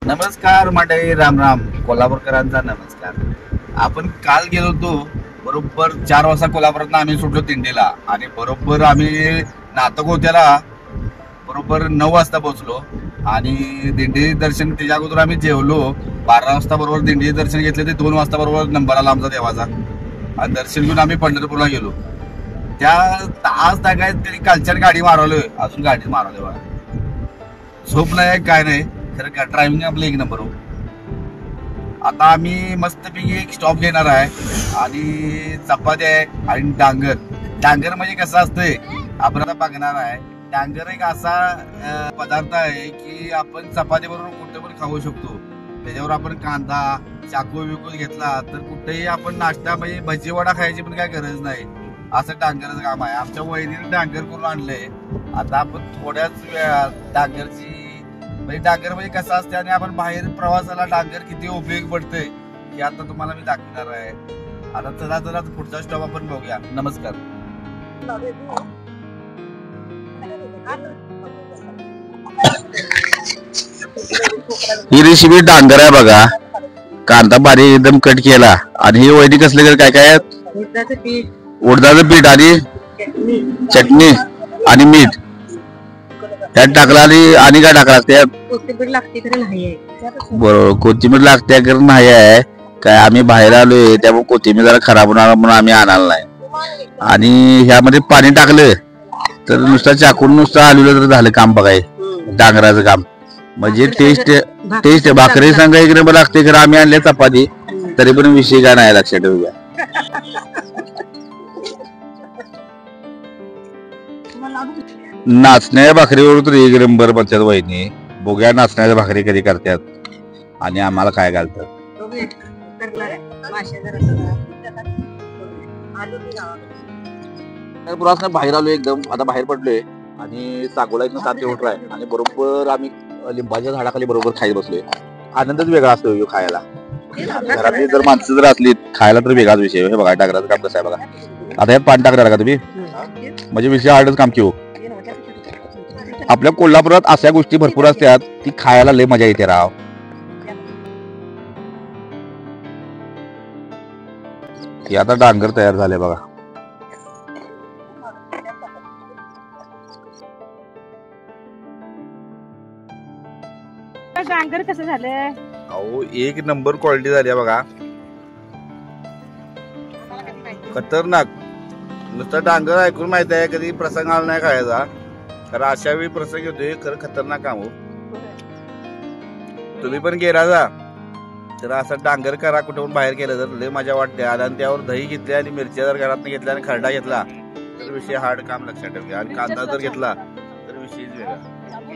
नमस्कार मंडळी, राम राम. कोल्हापूरकरांचा नमस्कार. आपण काल गेलो होतो बरोबर 4 वाजता कोल्हापुरात आम्ही सुटलो दिंडीला आणि बरोबर आम्ही नातकोत्याला बरोबर 9 वाजता पोहोचलो आणि दिंडी दर्शन त्याच्या अगोदर आम्ही जेवलो 12 वाजता बरोबर दिंडी दर्शन घेतले ते 2 वाजता बरोबर नंबर आला आमचा देवाचा आणि दर्शन घेऊन आम्ही पंढरपूरला गेलो. त्या तास काय तरी कालच्या गाडी मारवलोय, अजून गाडी मारवली बघा. झोप नाही काय नाही, खरं ड्रायव्हिंग आपलं एक नंबर हो. आता आम्ही मस्तपैकी एक स्टॉप घेणार आहे आणि चपाती आहे आणि डांगर. डांगर म्हणजे कसं असतंय आपण आता बघणार आहे. डांगर एक असा पदार्थ आहे की आपण चपाती बरोबर कुठे पण खाऊ शकतो. त्याच्यावर आपण कांदा चाकू विकून घेतला तर कुठेही आपण नाश्ता म्हणजे भजी वडा खायची पण काय गरज नाही. असं डांगरचं काम आहे. आमच्या वहिनीने डांगर करून आणलंय. आता आपण थोड्याच वेळात डांगरची डांगर म्हणजे कसं असते आणि आपण बाहेर प्रवासाला डांगर किती उपयोग पडतंय हे आता तुम्हाला मी दाखवणार आहे. आता चला पुढचा स्टॉप आपण बघूया. नमस्कार. ही रेसिपी डांगर आहे बघा. कांदा बारीक एकदम कट केला आणि ही वैदिक असले काय काय उडदाचं पीठ आणि चटणी आणि मीठ त्यात टाकला आणि काय टाकला त्यात कोथिंबीर लागते खरं नाही. बरोबर, कोथिंबीर लागते खरं नाही आहे. काय आम्ही बाहेर आलोय त्यामुळे कोथिंबीर जरा खराब होणार म्हणून आम्ही आणायला नाही. आणि ह्यामध्ये पाणी टाकलं तर नुसतं चाकून नुसतं आलेलं तर झालं काम बघाय डांगराचं काम. म्हणजे टेस्ट भाकरी संघ एक नंबर लागते खरं आम्ही आणले चपाती तरी पण विषय काय नाही, लक्षात ठेवूया. नाचण्याच्या भाकरीवर तर एक नंबर म्हणतात वहिनी. बघूया नाचण्याच्या भाकरी कधी करतात आणि आम्हाला काय घालतात. बाहेर आलोय एकदम, आता बाहेर पडलोय आणि सांगोला इथं सात उठलाय आणि बरोबर आम्ही लिंबाच्या झाडाखाली बरोबर खायला बसलोय. आनंदच वेगळा असतो खायला. घरातली जर माणसं जर असली खायला तर वेगळाच विषय. हे बघा डांगराचं काम कसं आहे बघा. आता यात पाणी टाकणार का तुम्ही म्हणजे विषय हार्डच काम की हो. आपल्या कोल्हापुरात अशा गोष्टी भरपूर असतात ती खायला लय मजा येते राव. हे आता डांगर तयार झाले बघा. डांगर कसं झालंय अहो एक नंबर क्वालिटी झाली बघा. खतरनाक. नुसतं डांगर ऐकून माहिती आहे, कधी प्रसंग आला नाही खायचा. खरं अशा वेळी प्रसंग होतोय. खरं खतरनाक काम हो. तुम्ही पण गेला जा तर असं डांगर करा कुठून बाहेर केलं तर लय मजा वाटते. आणि त्यावर दही घेतले आणि मिरच्या जर घरात घेतल्या आणि खरडा घेतला तर विषय हार्ड काम, लक्षात ठेवूया. आणि कांदा जर घेतला तर विषय वेगळा.